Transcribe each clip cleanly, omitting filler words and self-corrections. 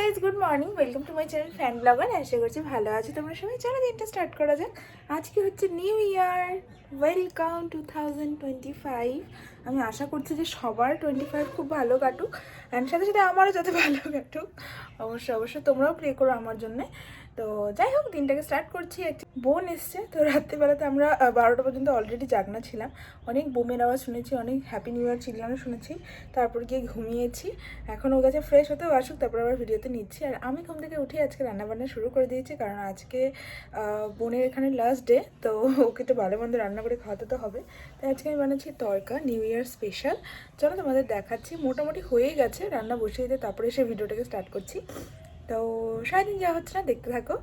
Guys, good morning, welcome to my channel fan blogger. আশা করছি ভালো আছো তোমরা সবাই। চলো দিনটা স্টার্ট করা যাক। আজকে হচ্ছে নিউ ইয়ার, ওয়েলকাম 2025। আমি আশা করছি যে সবার 25 খুব ভালো কাটুক, অ্যান্ড সাথে সাথে আমারও যাতে ভালো কাটুক। অবশ্যই তোমরাও প্রে করো আমার জন্যে। তো যাই হোক, দিনটাকে স্টার্ট করছি। বোন এসছে, তো রাত্রিবেলাতে আমরা 12টা পর্যন্ত অলরেডি জাগনা ছিলাম। অনেক বোমের আওয়াজ শুনেছি, অনেক হ্যাপি নিউ ইয়ার চিল্লানো শুনেছি। তারপর গিয়ে ঘুমিয়েছি। এখন ও গেছে ফ্রেশ হতেও আসুক, তারপর আবার ভিডিওতে নিচ্ছি। আর আমি ঘুম থেকে উঠে আজকে রান্নাবান্না শুরু করে দিয়েছি, কারণ আজকে বোনের এখানে লাস্ট ডে, তো ওকে তো ভালো মন্দ রান্না করে খাওয়াতে তো হবে। তাই আজকে আমি বানাচ্ছি তড়কা, নিউ ইয়ার স্পেশাল। চলো তোমাদের দেখাচ্ছি। মোটামুটি হয়েই গেছে, রান্না বসিয়ে দিয়ে তারপরে এসে ভিডিওটাকে স্টার্ট করছি। তো সারাদিন যা হচ্ছে না দেখতে থাকো।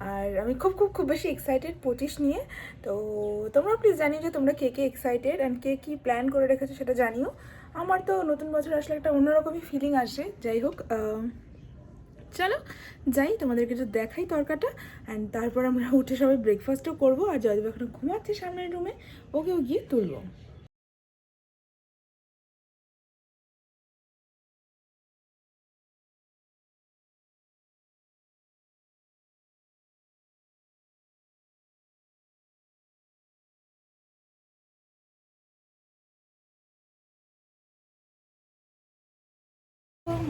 আর আমি খুব বেশি এক্সাইটেড 25 নিয়ে। তো তোমরা প্লিজ জানিও যে তোমরা কে এক্সাইটেড অ্যান্ড কে কী প্ল্যান করে রেখেছো সেটা জানিও। আমার তো নতুন বছর আসলে একটা অন্যরকমই ফিলিং আসে। যাই হোক, চলো যাই, তোমাদেরকে একটু দেখাই তরকাটা। অ্যান্ড তারপর আমরা উঠে সবাই ব্রেকফাস্টও করবো। আর জয়দেব এখন ঘুমাচ্ছে সামনের রুমে, ওকেও গিয়ে তুলবো।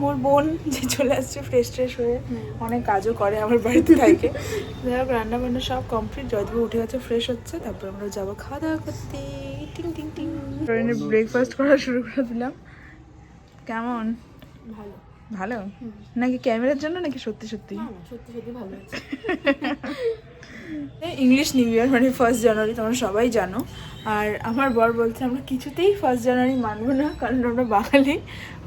মোর বোন যে চলে আসছে ফ্রেশ হয়ে, অনেক কাজও করে আমার বাড়িতে থাকে। যাই হোক, রান্না বান্না সব কমপ্লিট। জয়দেব উঠে গেছে, ফ্রেশ হচ্ছে, তারপর আমরা যাবো খাওয়া দাওয়া করতে। টিং টিং টিং ব্রেকফাস্ট করা শুরু করে দিলাম। কেমন? ভালো। ভালো নাকি ক্যামেরার জন্য, নাকি সত্যি সত্যি ভালো আছে। ইংলিশ নিউ ইয়ার মানে 1 জানুয়ারি, তোমরা সবাই জানো। আর আমার বর বলছে আমরা কিছুতেই 1 জানুয়ারি মানবো না, কারণ আমরা বাঙালি,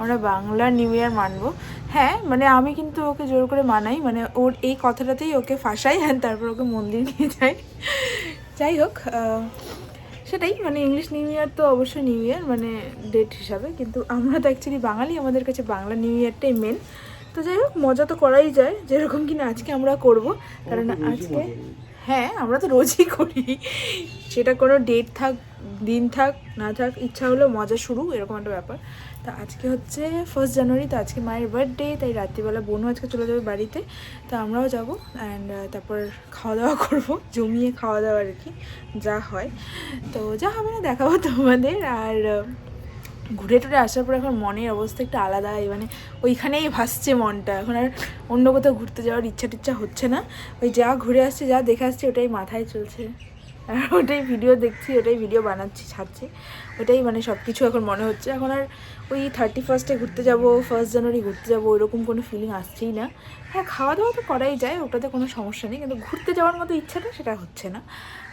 আমরা বাংলা নিউ ইয়ার মানবো। হ্যাঁ, মানে আমি কিন্তু ওকে জোর করে মানাই, মানে ওর এই কথাটাতেই ওকে ফাঁসাই, আর তারপর ওকে মন্দির নিয়ে যাই। যাই হোক, সেটাই, মানে ইংলিশ নিউ ইয়ার তো অবশ্যই নিউ ইয়ার মানে ডেট হিসাবে, কিন্তু আমরা তো অ্যাকচুয়ালি বাঙালি, আমাদের কাছে বাংলা নিউ ইয়ারটাই মেন। তো যাই হোক, মজা তো করাই যায়, যেরকম কিনা আজকে আমরা করব। কারণ আজকে, হ্যাঁ, আমরা তো রোজই করি, সেটা কোনো ডেট থাক, দিন থাক না থাক, ইচ্ছা হলো মজা শুরু, এরকম একটা ব্যাপার। তো আজকে হচ্ছে 1 জানুয়ারি, তো আজকে মায়ের বার্থডে, তাই রাত্রিবেলা বোনও আজকে চলে যাবে বাড়িতে, তো আমরাও যাবো। অ্যান্ড তারপর খাওয়া দাওয়া করবো, জমিয়ে খাওয়া দাওয়া আর কি, যা হয়। তো যা হবে না দেখাবো তোমাদের। আর ঘুরে টুরে আসার পর এখন মনের অবস্থা একটু আলাদাই, মানে ওইখানেই ভাসছে মনটা। এখন আর অন্য কোথাও ঘুরতে যাওয়ার ইচ্ছা হচ্ছে না। ওই যা ঘুরে আসছে, যা দেখে আসছে, ওটাই মাথায় চলছে, আর ওটাই ভিডিও দেখছি, ওটাই ভিডিও বানাচ্ছি, ছাড়ছি, ওটাই মানে সব কিছু এখন মনে হচ্ছে। এখন আর ওই 31 ঘুরতে যাব, 1 জানুয়ারি ঘুরতে যাবো, ওইরকম কোনো ফিলিং আসছেই না। হ্যাঁ, খাওয়া দাওয়া তো করাই যায়, ওটাতে কোনো সমস্যা নেই, কিন্তু ঘুরতে যাওয়ার মতো ইচ্ছাটা সেটা হচ্ছে না।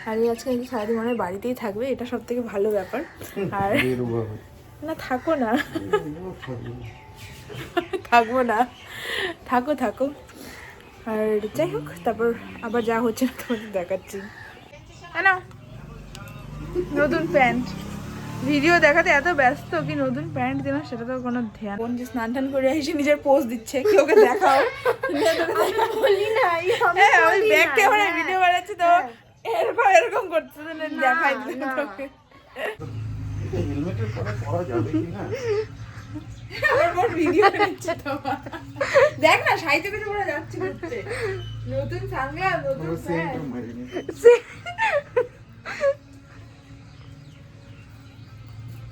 আর আজকে সারাদিন মনে হয় বাড়িতেই থাকবে, এটা সব থেকে ভালো ব্যাপার। আর না, থাকো না, থাকবো না, থাকো। আর যাই হোক, তারপর আবার যা হচ্ছে না তোমাদের দেখাচ্ছি। না, নতুন প্যান্ট, ভিডিও দেখাতে এত ব্যস্ত কি নতুন প্যান্ট দিলাম সেটা তো কোনো ধ্যান। বোন যে স্নান টান করে এসে নিজের পোজ দিচ্ছে, কি ওকে দেখাও। হ্যাঁ, আমি ব্যাক ক্যামেরায় ভিডিও বানাচ্ছি, তো এরকম করছে, দেখাই দিলাম তোকে। হেলমেটের পরে পরা যাবে কি না? আমার বোন ভিডিও নিচ্ছে তো, দেখ না, সাইতে করে পড়া যাচ্ছে করতে, নতুন সানগ্লাস, নতুন প্যান্ট।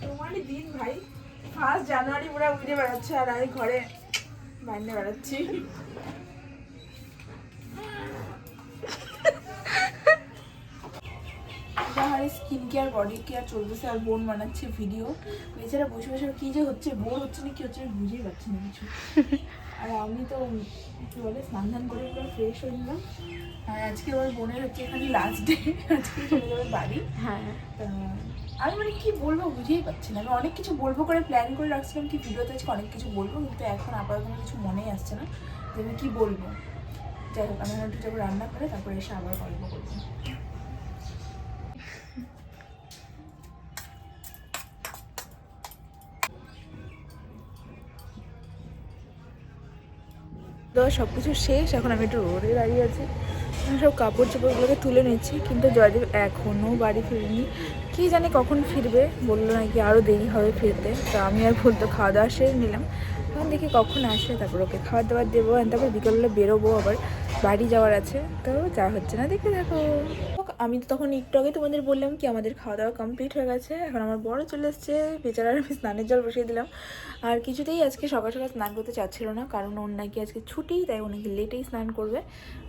তোমারই দিন ভাই, 1 জানুয়ারি পুরো উড়ে বেড়াচ্ছে, আর আমি ঘরে বাইরে বেড়াচ্ছি। আমার স্কিন কেয়ার, বডি কেয়ার চলতেছে, আর বোন বানাচ্ছে ভিডিও। বেচারা বসে বসে কি যে হচ্ছে, বোর হচ্ছে না কি হচ্ছে আমি বুঝেই পারছি না কিছু। আর আমি তো কি বলে স্নান ধান করে পুরো ফ্রেশ হয়ে নিলাম। আর আজকে ওর বোনের হচ্ছে এখানে লাস্ট ডে, আজকে চলে যাবে বাড়ি। হ্যাঁ, আমি মানে কি বলবো বুঝেই পাচ্ছি না। আমি অনেক কিছু বলবো করে প্ল্যান করে রাখছিলাম কি ভিডিওতে আজকে অনেক কিছু বলবো, কিন্তু এখন আপাতত কিছু মনেই আসছে না যে আমি কী বলবো। যাই হোক, আমি একটু যাবো রান্না করে, তারপরে এসে আবার গল্প করবো। তো সব কিছু শেষ, এখন আমি একটু রোডে দাঁড়িয়ে আছি, আমি সব কাপড় চোপড়গুলোকে তুলে নিচ্ছি। কিন্তু জয়দেব এখনও বাড়ি ফিরেনি, কি জানি কখন ফিরবে, বললো নাকি আরও দেরি হবে ফিরতে। তো আমি আর ভুল তো খাওয়া দাওয়া সেরে নিলাম, এখন দেখি কখন আসে, তারপর ওকে খাবার দাবার দেবো, তারপর বিকেলবেলা বেরোবো, আবার বাড়ি যাওয়ার আছে, তো যা হচ্ছে না দেখে দেখো। আমি তো তখন একটু আগে তোমাদের বললাম কি আমাদের খাওয়া দাওয়া কমপ্লিট হয়ে গেছে, এখন আমার বড় চলে এসছে, বেচারার আমি স্নানের জল বসিয়ে দিলাম। আর কিছুতেই আজকে সকাল সকাল স্নান করতে চাচ্ছিল না, কারণ ওর নাকি আজকে ছুটি, তাই ও নাকি লেটেই স্নান করবে।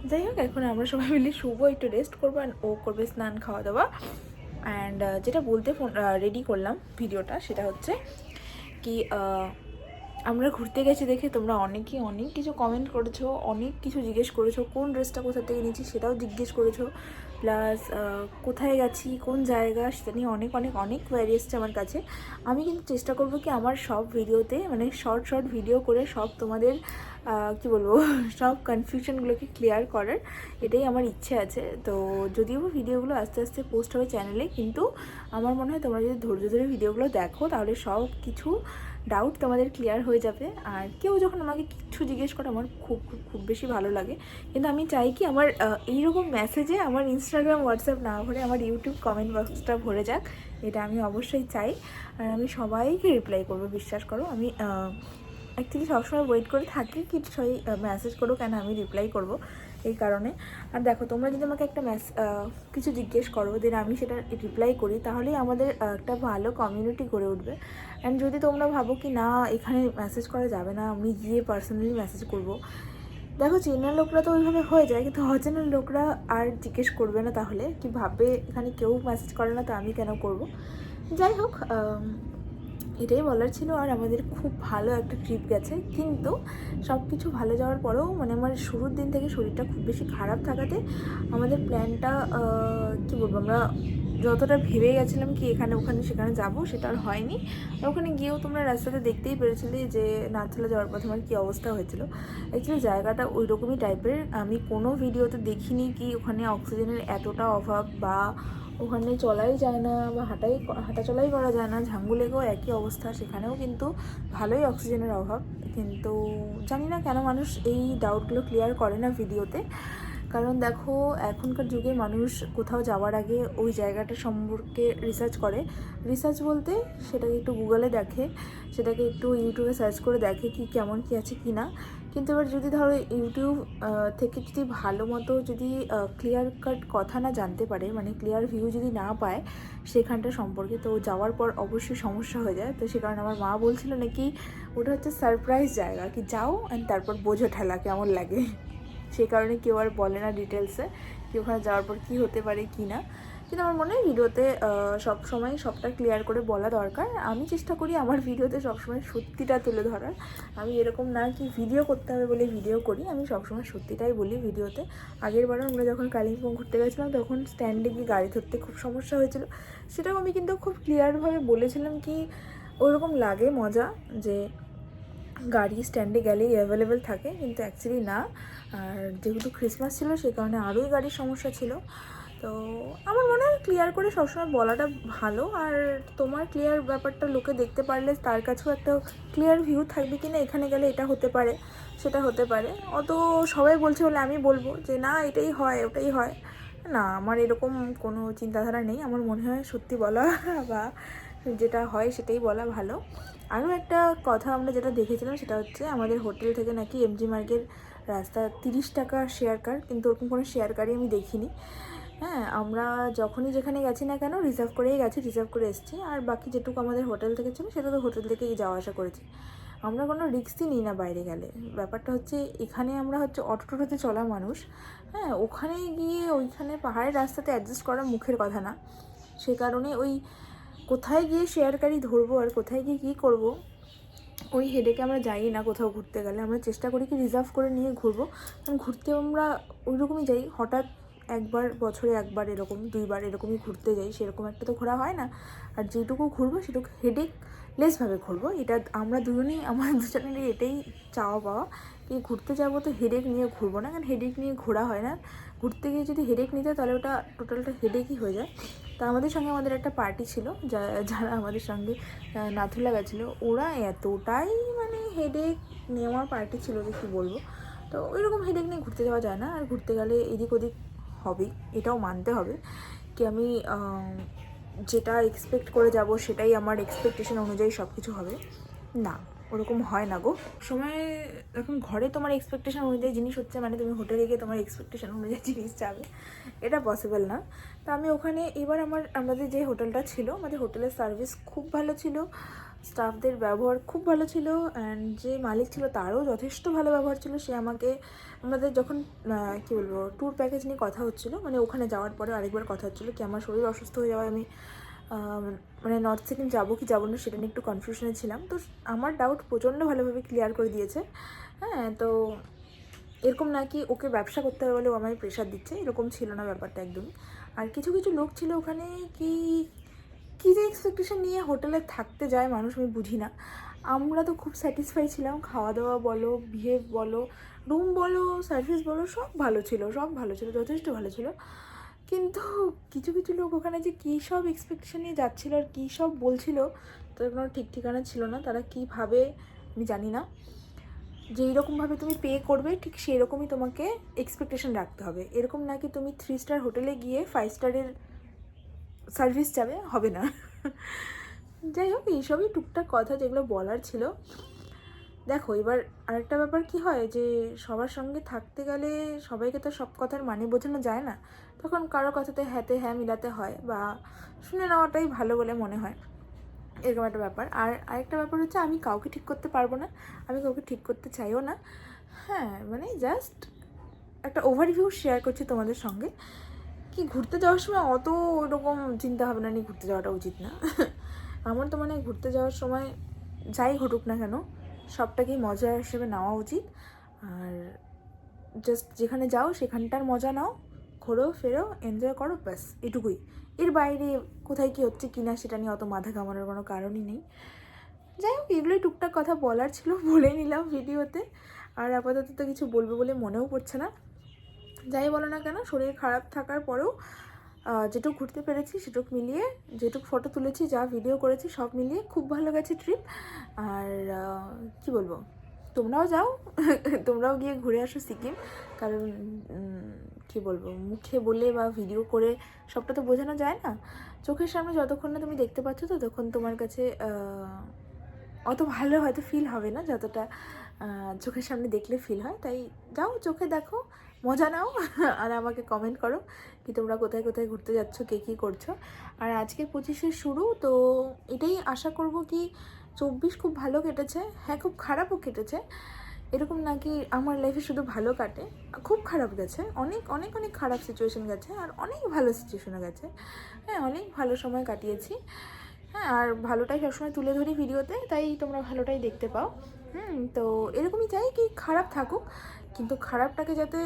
যাই হোক, এখন আমরা সবাই মিলে শুভ, একটু রেস্ট করবো, আর ও করবে স্নান খাওয়া দাওয়া। অ্যান্ড যেটা বলতে রেডি করলাম ভিডিওটা, সেটা হচ্ছে কি আমরা ঘুরতে গেছি দেখে তোমরা অনেকেই অনেক কিছু কমেন্ট করেছো, অনেক কিছু জিজ্ঞেস করেছো, কোন ড্রেসটা কোথা থেকে নিয়েছি সেটাও জিজ্ঞেস করেছো, প্লাস কোথায় গেছি, কোন জায়গা, সেটা নিয়ে অনেক অনেক অনেক কোয়ারি এসছে আমার কাছে। আমি কিন্তু চেষ্টা করবো কি আমার সব ভিডিওতে মানে শর্ট ভিডিও করে সব তোমাদের কি বলবো সব কনফিউশনগুলোকে ক্লিয়ার করার, এটাই আমার ইচ্ছে আছে। তো যদিও ভিডিওগুলো আস্তে আস্তে পোস্ট হবে চ্যানেলে, কিন্তু আমার মনে হয় তোমরা যদি ধৈর্য ধরে ভিডিওগুলো দেখো তাহলে সব কিছু ডাউট তোমাদের ক্লিয়ার হয়ে যাবে। আর কেউ যখন আমাকে কিছু জিজ্ঞেস করে আমার খুব খুব খুব বেশি ভালো লাগে, কিন্তু আমি চাই কি আমার এইরকম মেসেজে আমার ইনস্টাগ্রাম হোয়াটসঅ্যাপ না ভরে আমার ইউটিউব কমেন্ট বক্সটা ভরে যাক, এটা আমি অবশ্যই চাই। আর আমি সবাইকে রিপ্লাই করবো, বিশ্বাস করো। আমি অ্যাকচুয়ালি সবসময় ওয়েট করে থাকি কি সবাই মেসেজ করো, কেন আমি রিপ্লাই করব এই কারণে। আর দেখো, তোমরা যদি আমাকে একটা কিছু জিজ্ঞেস করো, দেন আমি সেটা রিপ্লাই করি, তাহলেই আমাদের একটা ভালো কমিউনিটি গড়ে উঠবে। অ্যান্ড যদি তোমরা ভাবো কি না এখানে মেসেজ করা যাবে না, আমি গিয়ে পার্সোনালি মেসেজ করব, দেখো চেনার লোকরা তো ওইভাবে হয়ে যায়, কিন্তু অচেনার লোকরা আর জিজ্ঞেস করবে না, তাহলে কি ভাববে এখানে কেউ মেসেজ করে না তো আমি কেন করব। যাই হোক, এটাই বলার ছিল। আর আমাদের খুব ভালো একটা ট্রিপ গেছে, কিন্তু সব কিছু ভালো যাওয়ার পরেও মানে আমার শুরুর দিন থেকে শরীরটা খুব বেশি খারাপ থাকাতে আমাদের প্ল্যানটা কী বলবো, আমরা যতটা ভেবে গেছিলাম কি এখানে ওখানে সেখানে যাব, সেটা আর হয়নি। আর ওখানে গিয়েও তোমরা রাস্তাতে দেখতেই পেরেছিলে যে নাথুলা যাওয়ার পথে আমার কী অবস্থা হয়েছিল। অ্যাকচুয়ালি জায়গাটা ওই রকমই টাইপের, আমি কোনো ভিডিওতে দেখিনি কি ওখানে অক্সিজেনের এতটা অভাব, বা ওখানে চলাই যায় না, বা হাঁটা চলাই করা যায় না। ঝাঙ্গুলেগেও একই অবস্থা, সেখানেও কিন্তু ভালোই অক্সিজেনের অভাব। কিন্তু জানি না কেন মানুষ এই ডাউটগুলো ক্লিয়ার করে না ভিডিওতে। কারণ দেখো, এখনকার যুগে মানুষ কোথাও যাওয়ার আগে ওই জায়গাটা সম্পর্কে রিসার্চ করে। রিসার্চ বলতে সেটাকে একটু গুগলে দেখে, সেটাকে একটু ইউটিউবে সার্চ করে দেখে কি কেমন কী আছে কি না। কিন্তু এবার যদি ধরো ইউটিউব থেকে যদি ভালো মতো যদি ক্লিয়ার কাট কথা না জানতে পারে, মানে ক্লিয়ার ভিউ যদি না পায় সেখানটা সম্পর্কে, তো যাওয়ার পর অবশ্যই সমস্যা হয়ে যায়। তো সে কারণে আমার মা বলছিল নাকি ওটা হচ্ছে সারপ্রাইজ জায়গা, কি যাও অ্যান্ড তারপর বোঝো ঠেলা কেমন লাগে। সেই কারণে কেউ আর বলে না ডিটেলসে কি ওখানে যাওয়ার পর কী হতে পারে কি না। কিন্তু আমার মনে হয় ভিডিওতে সব সময় সবটা ক্লিয়ার করে বলা দরকার। আমি চেষ্টা করি আমার ভিডিওতে সবসময় সত্যিটা তুলে ধরার। আমি এরকম না কি ভিডিও করতে হবে বলে ভিডিও করি, আমি সবসময় সত্যিটাই বলি ভিডিওতে। আগেরবার আমরা যখন কালিম্পং ঘুরতে গেছিলাম তখন স্ট্যান্ডে গিয়ে গাড়ি ধরতে খুব সমস্যা হয়েছিল, সেটাও আমি কিন্তু খুব ক্লিয়ারভাবে বলেছিলাম কি ওরকম লাগে মজা যে গাড়ি স্ট্যান্ডে গেলেই অ্যাভেলেবেল থাকে, কিন্তু অ্যাকচুয়ালি না। আর যেহেতু ক্রিসমাস ছিল সেই কারণে আরোই গাড়ির সমস্যা ছিল। তো আমার মনে হয় ক্লিয়ার করে সবসময় বলাটা ভালো। আর তোমার ক্লিয়ার ব্যাপারটা লোকে দেখতে পারলে তার কাছেও একটা ক্লিয়ার ভিউ থাকবে কি না এখানে গেলে এটা হতে পারে সেটা হতে পারে। অত সবাই বলছে বলে আমি বলবো যে না এটাই হয় ওটাই হয়, না, আমার এরকম কোনো চিন্তাধারা নেই। আমার মনে হয় সত্যি বলা বা যেটা হয় সেটাই বলা ভালো। আরও একটা কথা আমরা যেটা দেখেছিলাম সেটা হচ্ছে আমাদের হোটেল থেকে নাকি এমজি মার্গের রাস্তা 30 টাকা শেয়ার কার, কিন্তু ওরকম কোনো শেয়ার কারই আমি দেখিনি। হ্যাঁ, আমরা যখনই যেখানে গেছি না কেন রিজার্ভ করেই গেছি, রিজার্ভ করে এসেছি। আর বাকি যেটুকু আমাদের হোটেল থেকে ছিল সেটা তো হোটেল থেকেই যাওয়া আসা করেছি, আমরা কোনো রিস্কই নিই না বাইরে গেলে। ব্যাপারটা হচ্ছে এখানে আমরা হচ্ছে অটো টোটোতে চলা মানুষ, হ্যাঁ, ওখানে গিয়ে ওইখানে পাহাড়ের রাস্তাতে অ্যাডজাস্ট করা মুখের কথা না। সে কারণে ওই কোথায় গিয়ে শেয়ার গাড়ি ধরবো আর কোথায় গিয়ে কী করবো ওই হেডেকে আমরা যাই না। কোথাও ঘুরতে গেলে আমরা চেষ্টা করি কি রিজার্ভ করে নিয়ে ঘুরবো, কারণ ঘুরতে আমরা ওই রকমই যাই, হঠাৎ একবার বছরে একবার এরকম 2বার এরকমই ঘুরতে যাই, সেরকম একটা তো ঘোরা হয় না। আর যেটুকু ঘুরবো সেটুকু হেডেক লেসভাবে ঘুরবো, এটা আমরা দুজনেই আমার দুজনেরই এটাই চাওয়া পাওয়া কি ঘুরতে যাবো তো হেডেক নিয়ে ঘুরবো না, কারণ হেডেক নিয়ে ঘোরা হয় না। ঘুরতে গিয়ে যদি হেডেক নিতে তাহলে ওটা টোটালটা হেডেকই হয়ে যায়। তা আমাদের সঙ্গে আমাদের একটা পার্টি ছিল, যারা আমাদের সঙ্গে নাথুলা গেছিলো, ওরা এতটাই মানে হেডেক নেওয়া পার্টি ছিল যে কী বলবো। তো ওইরকম হেডেক নিয়ে ঘুরতে যাওয়া যায় না। আর ঘুরতে গেলে এদিক ওদিক হবেই, এটাও মানতে হবে কি আমি যেটা এক্সপেক্ট করে যাব সেটাই আমার এক্সপেকটেশন অনুযায়ী সব কিছু হবে না। ওরকম হয় না গো। সময় এখন ঘরে তোমার এক্সপেকটেশন অনুযায়ী জিনিস হচ্ছে মানে তুমি হোটেলে গিয়ে তোমার এক্সপেকটেশন অনুযায়ী জিনিস চাবে, এটা পসিবল না। তো আমি ওখানে এবার আমাদের যে হোটেলটা ছিল, আমাদের হোটেলের সার্ভিস খুব ভালো ছিল, স্টাফদের ব্যবহার খুব ভালো ছিল, অ্যান্ড যে মালিক ছিল তারও যথেষ্ট ভালো ব্যবহার ছিল। সে আমাকে আমাদের যখন কী বলবো ট্যুর প্যাকেজ নিয়ে কথা হচ্ছিলো, মানে ওখানে যাওয়ার পরে আরেকবার কথা হচ্ছিলো কি আমার শরীর অসুস্থ হয়ে যাওয়ায় আমি মানে নর্থ সিকিম যাবো কি যাবো না সেটা নিয়ে একটু কনফিউশনে ছিলাম। তো আমার ডাউট প্রচণ্ড ভালোভাবে ক্লিয়ার করে দিয়েছে। হ্যাঁ, তো এরকম নাকি ওকে ব্যবসা করতে হবে বলে ও আমায় প্রেশার দিচ্ছে, এরকম ছিল না ব্যাপারটা একদমই। আর কিছু কিছু লোক ছিল ওখানে কি কী যে এক্সপেকটেশন নিয়ে হোটেলে থাকতে যায় মানুষ আমি বুঝি না। আমরা তো খুব স্যাটিসফাই ছিলাম, খাওয়া দাওয়া বলো, বিহেভ বলো, রুম বলো, সার্ভিস বলো, সব ভালো ছিল, যথেষ্ট ভালো ছিল। কিন্তু কিছু কিছু লোক ওখানে যে কী সব এক্সপেকটেশন নিয়ে যাচ্ছিলো আর কী সব বলছিল তাদের কোনো ঠিক ঠিকানা ছিল না। তারা কীভাবে আমি জানি না, যে এইরকমভাবে তুমি পে করবে ঠিক সেই রকমই তোমাকে এক্সপেকটেশন রাখতে হবে। এরকম নাকি তুমি 3 স্টার হোটেলে গিয়ে 5 স্টারের সার্ভিস যাবে, হবে না। যাই হোক, এইসবই টুকটাক কথা যেগুলো বলার ছিল। দেখো এবার আরেকটা ব্যাপার কি হয় যে সবার সঙ্গে থাকতে গেলে সবাইকে তো সব কথার মানে বোঝানো যায় না, তখন কারো কথাতে হ্যাঁতে হ্যাঁ মিলাতে হয় বা শুনে নেওয়াটাই ভালো বলে মনে হয়, এরকম একটা ব্যাপার। আর আরেকটা ব্যাপার হচ্ছে আমি কাউকে ঠিক করতে পারবো না, আমি কাউকে ঠিক করতে চাইও না। হ্যাঁ, মানে জাস্ট একটা ওভারভিউ শেয়ার করছি তোমাদের সঙ্গে, কি ঘুরতে যাওয়ার সময় অত ওরকম চিন্তা ভাবনা নিয়ে ঘুরতে যাওয়াটা উচিত না। আমার তো মনে হয় ঘুরতে যাওয়ার সময় যাই ঘটুক না কেন সবটাকেই মজা হিসেবে নেওয়া উচিত। আর জাস্ট যেখানে যাও সেখানটার মজা নাও, ঘোরো ফেরো, এনজয় করো, ব্যাস এটুকুই। এর বাইরে কোথায় কী হচ্ছে কিনা সেটা নিয়ে অত মাথা ঘামানোর কোনো কারণই নেই। যাই হোক, এগুলোই টুকটাক কথা বলার ছিল, বলে নিলাম ভিডিওতে। আর আপাতত তো কিছু বলবো বলে মনেও পড়ছে না। যাই বলো না কেন, শরীর খারাপ থাকার পরেও যেটুকু ঘুরতে পেরেছি সেটুকু মিলিয়ে, যেটুকু ফটো তুলেছি, যা ভিডিও করেছি সব মিলিয়ে খুব ভালো গেছে ট্রিপ। আর কি বলবো, তোমরাও যাও, তোমরাও গিয়ে ঘুরে আসো সিকিম। কারণ কি বলবো, মুখে বলে বা ভিডিও করে সবটা তো বোঝানো যায় না। চোখের সামনে যতক্ষণ না তুমি দেখতে পাচ্ছ ততক্ষণ তোমার কাছে অত ভালো হয়তো ফিল হবে না যতটা চোখের সামনে দেখলে ফিল হয়। তাই যাও, চোখে দেখো, মজা নাও, আর আমাকে কমেন্ট করো কি তোমরা কোথায় কোথায় ঘুরতে যাচ্ছ, কে কী করছো। আর আজকে 25-এর শুরু, তো এটাই আশা করব কি 24 খুব ভালো কেটেছে। হ্যাঁ, খুব খারাপও কেটেছে, এরকম নাকি আমার লাইফে শুধু ভালো কাটে, খুব খারাপ গেছে, অনেক অনেক অনেক খারাপ সিচুয়েশন গেছে, আর অনেক ভালো সিচুয়েশনও গেছে। হ্যাঁ, অনেক ভালো সময় কাটিয়েছি। হ্যাঁ, আর ভালোটাই সবসময় তুলে ধরি ভিডিওতে, তাই তোমরা ভালোটাই দেখতে পাও। তো এরকমই চাই কি খারাপ থাকুক, কিন্তু খারাপটাকে যাতে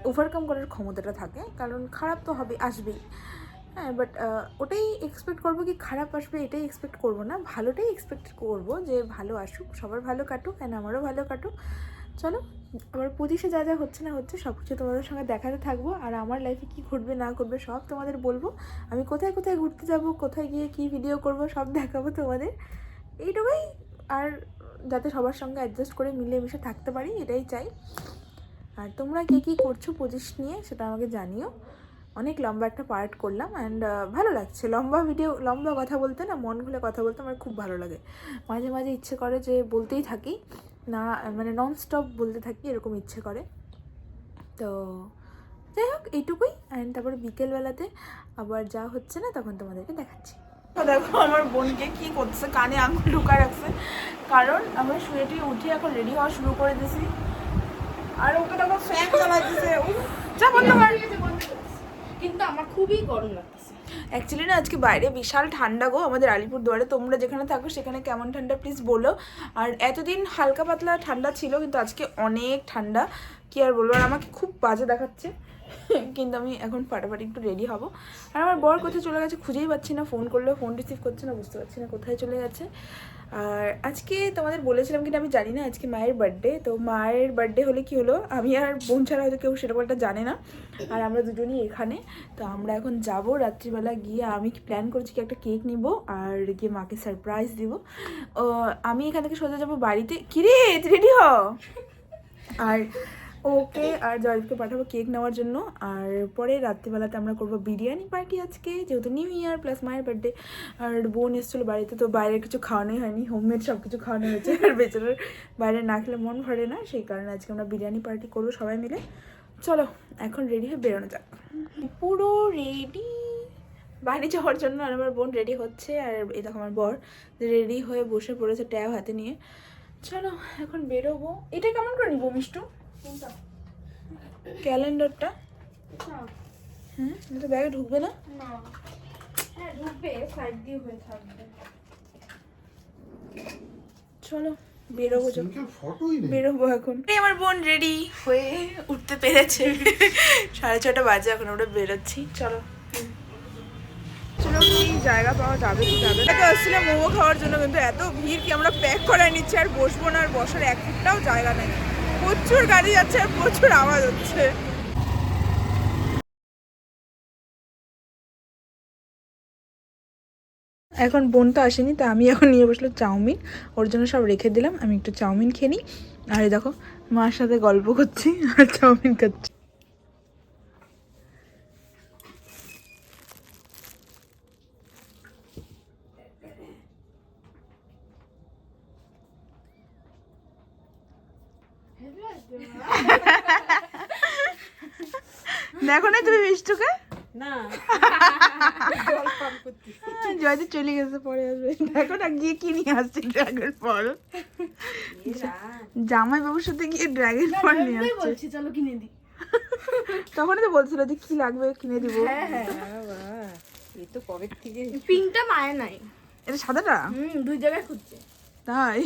ওভারকাম করার ক্ষমতাটা থাকে, কারণ খারাপ তো হবে, আসবেই। হ্যাঁ, বাট ওটাই এক্সপেক্ট করবো কি খারাপ আসবে এটাই এক্সপেক্ট করবো না, ভালোটাই এক্সপেক্ট করবো যে ভালো আসুক, সবার ভালো কাটুক, অ্যান্ড আমারও ভালো কাটুক। চলো, আমার 25-এ যা যা হচ্ছে না হচ্ছে সব কিছু তোমাদের সঙ্গে দেখাতে থাকবো। আর আমার লাইফে কী ঘটবে না ঘটবে সব তোমাদের বলবো। আমি কোথায় কোথায় ঘুরতে যাব, কোথায় গিয়ে কী ভিডিও করব সব দেখাবো তোমাদের, এইটুকুই। আর যাতে সবার সঙ্গে অ্যাডজাস্ট করে মিলেমিশে থাকতে পারি এটাই চাই। আর তোমরা কে কী করছো 25 নিয়ে সেটা আমাকে জানিও। অনেক লম্বা একটা পার্ট করলাম, অ্যান্ড ভালো লাগছে লম্বা ভিডিও, লম্বা কথা বলতে না, মন খুলে কথা বলতে আমার খুব ভালো লাগে। মাঝে মাঝে ইচ্ছে করে যে বলতেই থাকি, না মানে নন স্টপ বলতে থাকি, এরকম ইচ্ছে করে। তো যাই হোক, এইটুকুই। অ্যান্ড তারপরে বিকেলবেলাতে আবার যা হচ্ছে না তখন তোমাদেরকে দেখাচ্ছি। দেখো আমার বোনকে কি করছে, কানে আঙুল ঢুকা রাখছে, কারণ আমরা শুয়েটি উঠে এখন রেডি হওয়া শুরু করে দিয়েছি। আর ওকে তখন ফ্যান চালাই দিছে, যা বন্ধ কর। কিন্তু আমার খুবই গরম লাগতেছে অ্যাকচুয়ালি না, আজকে বাইরে বিশাল ঠান্ডা গো আমাদের আলিপুরদুয়ারে। তোমরা যেখানে থাকো সেখানে কেমন ঠান্ডা প্লিজ বলো। আর এতদিন হালকা পাতলা ঠান্ডা ছিল, কিন্তু আজকে অনেক ঠান্ডা, কি আর বলবো। আর আমাকে খুব বাজে দেখাচ্ছে, কিন্তু আমি এখন ফাটাফাটি একটু রেডি হব। আর আমার বর কোথায় চলে গেছে খুঁজেই পাচ্ছি না, ফোন করলেও ফোন রিসিভ করছে না, বুঝতে পারছি না কোথায় চলে গেছে। আর আজকে তোমাদের বলেছিলাম কিনা আমি জানি না, আজকে মায়ের বার্থডে। তো মায়ের বার্থডে হলে কি হলো, আমি আর বোন ছাড়া হয়তো কেউ সেরকম একটা জানে না, আর আমরা দুজনই এখানে। তো আমরা এখন যাব রাত্রিবেলা গিয়ে, আমি প্ল্যান করেছি কি একটা কেক নিব আর গিয়ে মাকে সারপ্রাইজ দিব। আমি এখান থেকে সোজা যাবো বাড়িতে। কিরে রেডি হ। আর ওকে আর জয়দীপকে পাঠাবো কেক নেওয়ার জন্য। আর পরে রাত্রিবেলাতে আমরা করবো বিরিয়ানি পার্টি আজকে, যেহেতু নিউ ইয়ার প্লাস মায়ের বার্থডে। আর বোন এসেছিলো বাড়িতে, তো বাইরের কিছু খাওয়ানোই হয়নি, হোমমেড সব কিছু খাওয়ানো হয়েছে। আর বেচারার বাইরে না খেলে মন ভরে না, সেই কারণে আজকে আমরা বিরিয়ানি পার্টি করবো সবাই মিলে। চলো এখন রেডি হয়ে বেরোনো যাক। পুরো রেডি বাড়ি যাওয়ার জন্য। আর আমার বোন রেডি হচ্ছে, আর এই দেখো আমার বর রেডি হয়ে বসে পড়েছে ট্যাব হাতে নিয়ে। চলো এখন বেরোবো। এটা কেমন করে নিবো মিষ্টু? ক্যালেন্ডারটা এটা ব্যাগে ঢুকবে না? হ্যাঁ ঢুকবে, সাইড দিয়ে হয়ে থাকবে। চলো বেরোবো, বেরোবো এখন। আমার বোন রেডি হয়ে উঠতে পেরেছে। 6:30 বাজে, এখন আমরা বেরোচ্ছি। চলো চলো কি জায়গা পাওয়া যাবে কি যাবে না। তো আসছিলাম মোমো খাওয়ার জন্য, কিন্তু এত ভিড় কি আমরা প্যাক করে নিচ্ছি, আর বসবো না, আর বসার এক ফুটটাও জায়গা নেই। প্রচুর গাড়ি যাচ্ছে আর প্রচুর আওয়াজ হচ্ছে। এখন বোন তো আসেনি, তা আমি এখন নিয়ে বসলো চাউমিন, ওর জন্য সব রেখে দিলাম। আমি একটু চাউমিন খেয়ে নিই। আর এই দেখো মার সাথে গল্প করছি আর চাউমিন খাচ্ছি। দেখো না তুমি মিষ্টুকে? না জয়দি চলে গেছে, পরে আসবে। দেখো না গিয়ে কি নিয়ে আসছে, ড্রাগন ফল। জামাই বাবুর সাথে গিয়ে ড্রাগন ফল নিয়ে আসছে। বলছি চলো কিনে দিই। তখনই তো বলছিল যে কি লাগবে কিনে দিব। এই তো কবে থেকে পিঙ্কটা মায়ের নাই, এটা সাদাটা? দুই জায়গায় খুঁজছে। তাই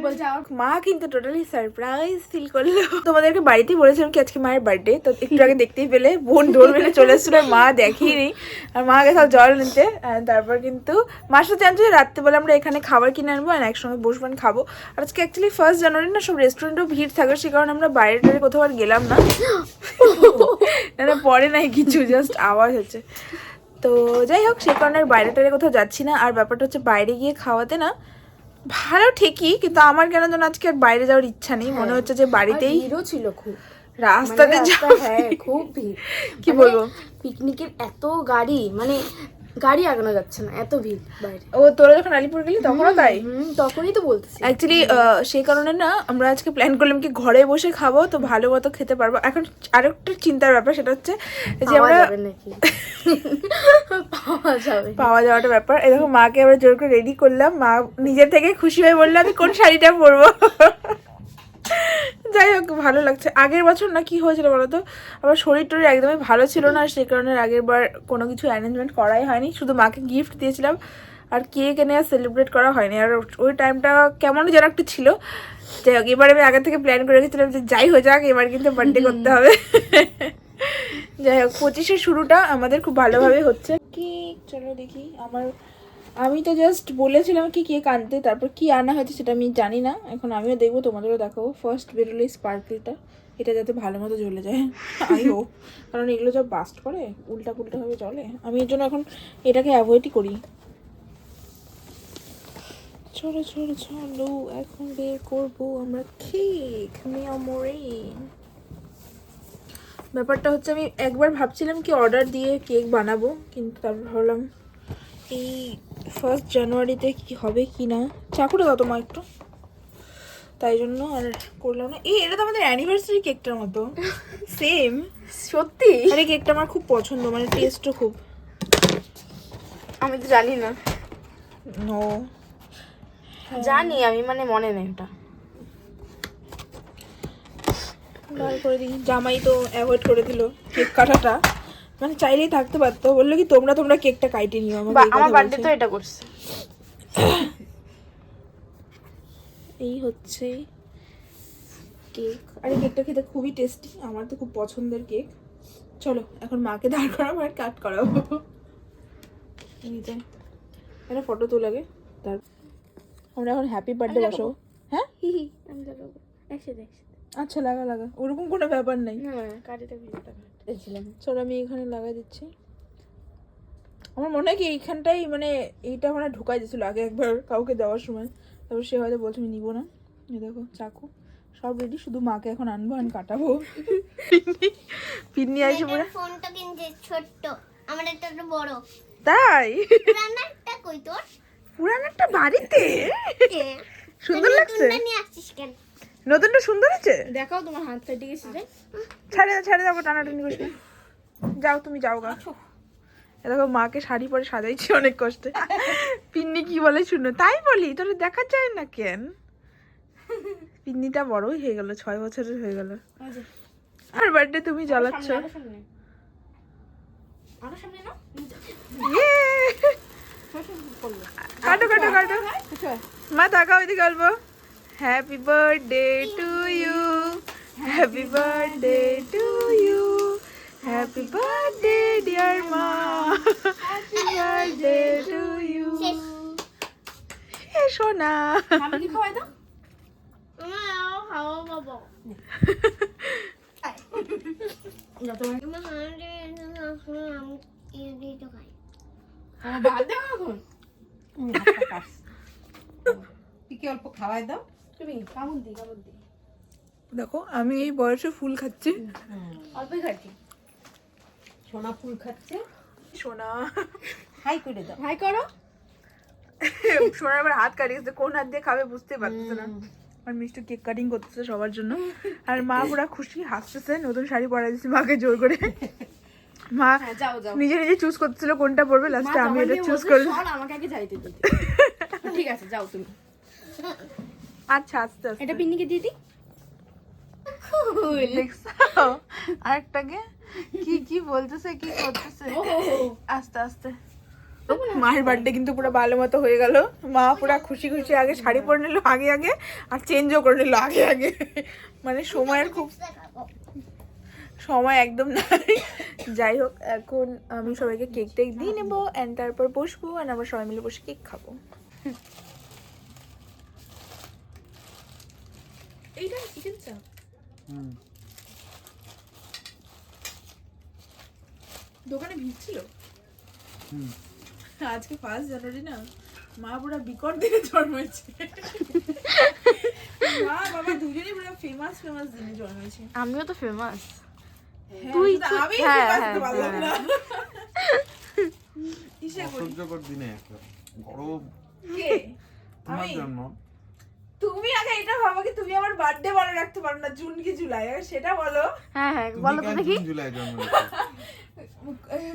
বলছে আমার মা কিন্তু টোটালি সারপ্রাইজ ফিল করলো। তোমাদেরকে বাড়িতেই বলেছিলাম কি আজকে মায়ের বার্থডে, তো একটু আগে দেখতেই পেলে বোন ঢোল বেলে চলে এসেছিল, মা দেখিনি। আর মা গেছে জল নিতে। তারপর কিন্তু মার সাথে জানছো রাত্রেবেলা আমরা এখানে খাবার কিনে আনবো আর একসঙ্গে বসবেন খাবো। আর আজকে অ্যাকচুয়ালি 1 জানুয়ারি না, সব রেস্টুরেন্টেও ভিড় থাকে, সে কারণে আমরা বাইরে টাইরে কোথাও আর গেলাম না। না পরে নাই কিছু, জাস্ট আওয়াজ হচ্ছে। তো যাই হোক, সে কারণে আর বাইরে টাইরে কোথাও যাচ্ছি না। আর ব্যাপারটা হচ্ছে বাইরে গিয়ে খাওয়াতে না ভালো ঠিকই, কিন্তু আমার কেন যেন আজকে আর বাইরে যাওয়ার ইচ্ছা নেই। মনে হচ্ছে যে বাড়িতেই ভিড়ও ছিল খুব, রাস্তাতে হ্যাঁ খুব ভিড়। কি বলবো, পিকনিকের এত গাড়ি, মানে গাড়ি আগানো যাচ্ছে না, এত ভিড় বাইরে। ও তোরা যখন আলিপুর গেলি তখনও তাই? তখনই তো বলতেছি। অ্যাকচুয়ালি সেই কারণে না আমরা আজকে প্ল্যান করলাম কি ঘরে বসে খাবো, তো ভালো মতো খেতে পারবো। এখন আরেকটা চিন্তার ব্যাপার, সেটা হচ্ছে যে আমরা পাওয়া যাওয়াটা ব্যাপার। এরকম মাকে আমরা জোর করে রেডি করলাম, মা নিজের থেকে খুশি হয়ে বললো আমি কোন শাড়িটা পরবো। যাই হোক ভালো লাগছে। আগের বছর না কি হয়েছিল বলতো, আমার শরীর টরীর একদমই ভালো ছিল না, সে কারণে আগের বার কোনো কিছু অ্যারেঞ্জমেন্ট করাই হয়নি, শুধু মাকে গিফট দিয়েছিলাম আর কেক এনে আর সেলিব্রেট করা হয়নি। আর ওই টাইমটা কেমন যেন একটা ছিল। যাই হোক এবার আমি আগে থেকে প্ল্যান করে রেখেছিলাম যে যাই হয়ে যাক এবার কিন্তু বার্থডে করতে হবে। যাই হোক 25-এর শুরুটা আমাদের খুব ভালোভাবে হচ্ছে। কেক চলো দেখি। আমি তো জাস্ট বলেছিলাম কি কেক আনতে, তারপর কি আনা হয়েছে সেটা আমি জানি না। এখন আমিও দেখবো, তোমাদেরও দেখাবো। ফার্স্ট বেরোলে স্পার্কেলটা, এটা যাতে ভালো মতো জ্বলে যায় আই হোপ, কারণ এগুলো যা বাস্ট করে উল্টা পুল্টাভাবে চলে, আমি এর জন্য এখন এটাকে অ্যাভয়েডই করি। চলো চলো চলো এখন বের করবো আমরা কেক। ব্যাপারটা হচ্ছে আমি একবার ভাবছিলাম কি অর্ডার দিয়ে কেক বানাবো, কিন্তু তারপর ভাবলাম এই 1 জানুয়ারিতে কি হবে কি না, চাকুটা দাও তোমার একটু, তাই জন্য আর করলাম না। এটা তো আমাদের অ্যানিভার্সারি কেকটার মতো সেম। সত্যি? আরে কেকটা আমার খুব পছন্দ, মানে টেস্টও খুব। আমি তো জানি না। নো জানি আমি, মানে মনে নেই ওটা। বার করে দিই। জামাই তো অ্যাভয়েড করে দিল কেক কাটাটা, মানে চাইলেই থাকতে পারতো, বললো কি তোমরা কেকটা কাইটে নিও। আমার বার্থডে তো এটা করছে। এই হচ্ছে কেক। আরে কেকটা খেতে খুবই টেস্টি, আমার তো খুব পছন্দের কেক। চলো এখন মাকে দাঁড় করাবো আর কাট করাবো। একটা ফটো তোলাগে, তার আমরা এখন হ্যাপি বার্থডে বসাবো। হ্যাঁ আমি লাগাবো একসাথে। আচ্ছা লাগা, ওরকম কোনো ব্যাপার নেই। চলো আমি এখানে লাগাই দিচ্ছি। আমার মনে হয় কি এইখানটাই, মানে এইটা মানে ঢুকাই দিয়েছিল আগে একবার কাউকে দেওয়ার সময়, তারপর সে হয়তো বলছে আমি নিবো না। এই দেখো চাকু, সব রেডি, শুধু মাকে এখন আনবো আর কাটাবো। পিন্নি আসে পড়ে। ফোনটা কিনছে ছোট্ট, আমার একটা তো বড়। তাই? রান্নাটা কই তোর? পুরান একটা বাড়িতে সুন্দর লাগছে। তুই নিয়ে আসছিস কেন? নতুনটা সুন্দর আছে। দেখাও তোমার হাত ফেটে গেছে যে। ছেড়ে যাবো, টানাটানি করিস না। যাও তুমি যাও গা। এ দেখো মাকে শাড়ি পরে সাজাইছি অনেক কষ্টে। পিন্নি কি বলে শুনো, তাই বলি তোর দেখা যায় না কেন? পিন্নিটা বড়ই হয়ে গেল, 6 বছরের হয়ে গেল। আর বার্থডে তুমি জ্বালাচ্ছ। আরো সামনে নাও। ইয়ে! কাটো কাটো কাটো। মা তাকাও এদিকে অল্প। Happy birthday to you, happy birthday to you, happy birthday dear মা, হ্যাপি বার্থডে টু ইউ। এ সোনা। আমি কি খাওয়াই দাও? আমার খাওয়া বাবা। আমার হাতে আমি এই তো খাই। আমার ভাত দাও এখন। পিকে অল্প খাওয়াই দাও। তুমি কামড় দি। দেখো আমি এই বয়সে ফুল খাচ্ছি। অল্পই খাচ্ছি। সোনা ফুল খাচ্ছে, সোনা হাই করে দাও। হাই করো। সোনার আবার হাত কাটিয়েছে, কোন হাত দিয়ে খাবে বুঝতে পারতেছে না। আর মিষ্টি কেক কাটিং করতেছে সবার জন্য। আর মা পুরা খুশি, হাসতেছে। নতুন শাড়ি পরা দিয়েছি মাকে জোর করে। মা যাও যাও। নিজে নিজে চুজ করতেছিল কোনটা পরবে, লাস্টে আমি এটা চুজ করলাম। চল আমাকে আগে যাইতে দিতে। ঠিক আছে যাও তুমি। আচ্ছা আস্তে আস্তে। এটা পিন্নিকে দিয়ে দিই। দেখছো আরেকটাকে কি কি বলতেছে, কি করতেছে। আস্তে আস্তে। মায়ের বার্থডে কিন্তু পুরো ভালো মতো হয়ে গেল। মা পুরা খুশি খুশি আগে শাড়ি পরে নিল আগে আগে, আর চেঞ্জও করে নিল আগে আগে। মানে সময়ের খুব সময় একদম নাই। যাই হোক, এখন আমি সবাইকে কেক টেক দিয়ে নেবো অ্যান্ড তারপর বসবো, আর আমরা সবাই মিলে বসে কেক খাবো। এইটা চিকেন চাপ। দোকানে ভিড় ছিল আজকে 1 জানুয়ারি না, মা পুরো বিকট দিনে জন্মেছে। মা বাবা দুজনেই পুরো ফেমাস দিনে জন্মেছে। আমিও তো ফেমাস। তুই তো- আমি হ্যাঁ, famous হ্যাঁ, তো পারলাম না। ইসে করি অসহ্যকর দিনে একটা গরম কে? তোমার আমি? জন্য তুমি আগে এটা ভাবো কি তুমি আমার বার্থডে মনে রাখতে পারো না, জুন কি জুলাই, আগে সেটা বলো। হ্যাঁ হ্যাঁ তুমি বলো তো কেন দেখি। জুন জুলাই জন্ম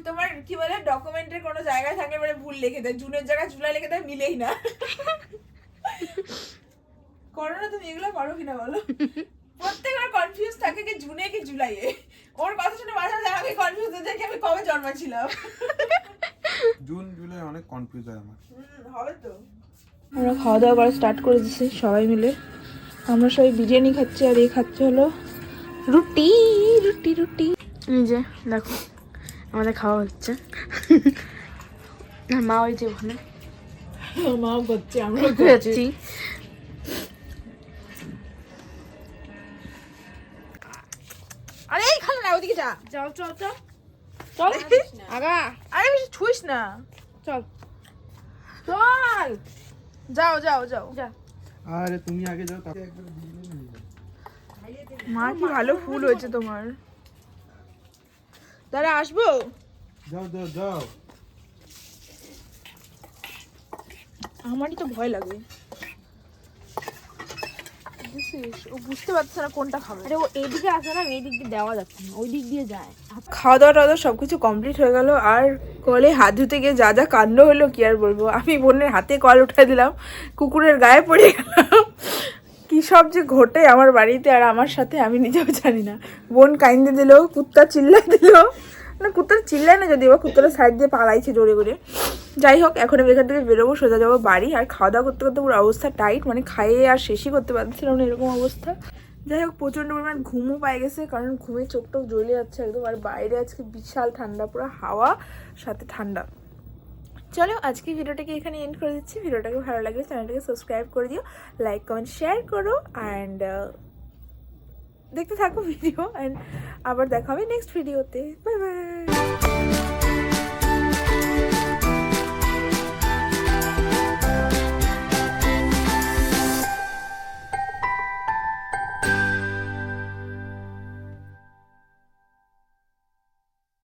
তোমার কি বলে ডকুমেন্টের কোনো জায়গায় থাকে মানে ভুল লিখে দেয়, জুনের জায়গায় জুলাই লিখে দেয়, মিলেই না। করো না তুমি এগুলো, করো কিনা বলো। প্রত্যেকবার কনফিউজ থাকে কি জুনে কি জুলাইয়ে। ওর কথা শুনে মাঝে মাঝে আমি কনফিউজ হয়ে যাই কি আমি কবে জন্মেছিলাম। জুন জুলাই অনেক কনফিউজ হয় আমার। হবে তো। আমরা খাওয়া দাওয়া করা স্টার্ট করে দিচ্ছি সবাই মিলে। আমরা সবাই বিরিয়ানি খাচ্ছি, আর এই খাচ্ছে হলো রুটি রুটি রুটি। এই যে দেখো আমাদের খাওয়া হচ্ছে। আর মা ওই যে ওখানে মাও করছে, আমরা যাচ্ছি। আরে এইখানে না, ওদিকে যা। চল চল চল চল আগা। আরে বেশি ছুঁইস না। চল চল যাও যাও যাও। যা। আরে তুমি আগে যাও, তাকে একবার দিয়ে নিয়ে যাও। মা কি ভালো ফুল হয়েছে তোমার। দাঁড়া আসবো। যাও যাও যাও। আমারই তো ভয় লাগে। বুঝছিস, ও বুঝতে পারছে না কোনটা খাবে। আরে ও এইদিকে আসে না, এই দিক দিয়ে দেওয়া যাচ্ছে না, ওই দিক দিয়ে যায়। খাওয়া দাওয়া টাওয়া সবকিছু কমপ্লিট হয়ে গেল। আর কলে হাত ধুতে গিয়ে যা যা কাণ্ড হলো কি আর বলবো। আমি বোনের হাতে কল উঠাই দিলাম, কুকুরের গায়ে পড়ে গেলাম। কি সব যে ঘটে আমার বাড়িতে আর আমার সাথে আমি নিজেও জানি না। বোন কাইন্দে দিল, কুত্তা চিল্লাই দিল, না কুত্তার চিল্লায় না যদিও, কুত্তাটা সাইড দিয়ে পালাইছে জোরে করে। যাই হোক, এখন আমি এখান থেকে বেরোবো, সোজা যাবো বাড়ি। আর খাওয়া দাওয়া করতে করতে পুরো অবস্থা টাইট, মানে খাইয়ে আর শেষই করতে পারছিলাম না, এরকম অবস্থা। যাই হোক, প্রচণ্ড পরিমাণ ঘুমও পাই গেছে, কারণ ঘুমে চোখ টোক জ্বলে যাচ্ছে একদম। আর বাইরে আজকে বিশাল ঠান্ডা, পুরো হাওয়া সাথে ঠান্ডা। চলো আজকে ভিডিওটাকে এখানে এন্ড করে দিচ্ছি। ভিডিওটাকে ভালো লাগলে চ্যানেলটাকে সাবস্ক্রাইব করে দিও, লাইক কমেন্ট শেয়ার করো, অ্যান্ড দেখতে থাকো ভিডিও। অ্যান্ড আবার দেখা হবে নেক্সট ভিডিওতে। Bye bye.